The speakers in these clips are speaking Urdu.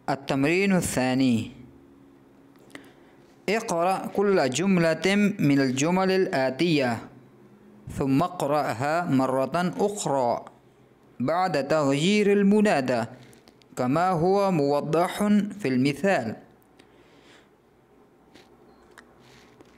التمرين الثاني اقرأ كل جملة من الجمل الآتية ثم اقرأها مرة أخرى بعد تغيير المنادى كما هو موضح في المثال।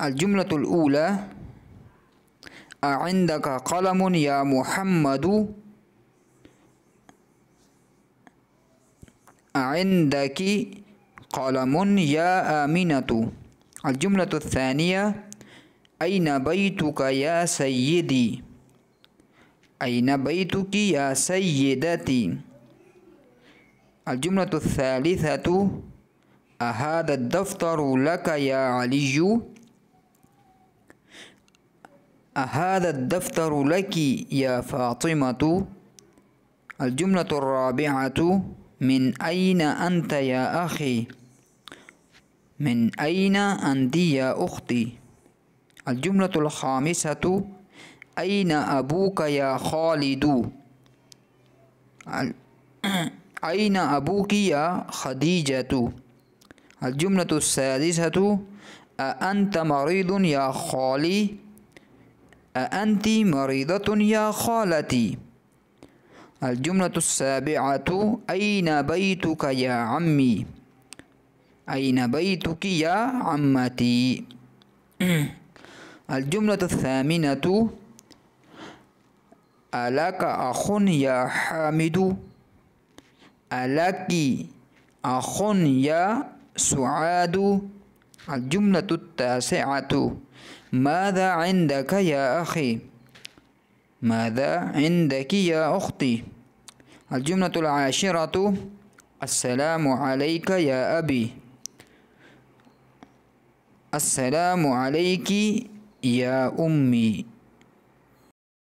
الجملة الأولى أعندك قلم يا محمد، أعندك قلم يا آمنة۔ الجملة الثانية أين بيتك يا سيدي، أين بيتك يا سيدتي۔ الجملة الثالثة أهذا الدفتر لك يا علي، أهذا الدفتر لك يا فاطمة۔ الجملة الرابعة من أين أنت يا أخي، من أين أنت يا أختي۔ الجملة الخامسة أين أبوك يا خالد، أين أبوك يا خديجة۔ الجملة السادسة أأنت مريض يا خالي، أأنت مريضة يا خالتي۔ الجملة السابعة أين بيتك يا عمي، أين بيتك يا عمتي۔ الجملة الثامنة ألك أخ يا حامد، ألك أخ يا سعاد۔ الجملة التاسعة ماذا عندك يا أخي، ماذا عندك يا أختي۔ الجملة العاشرة السلام عليك يا أبي، السلام عليك يا أمي۔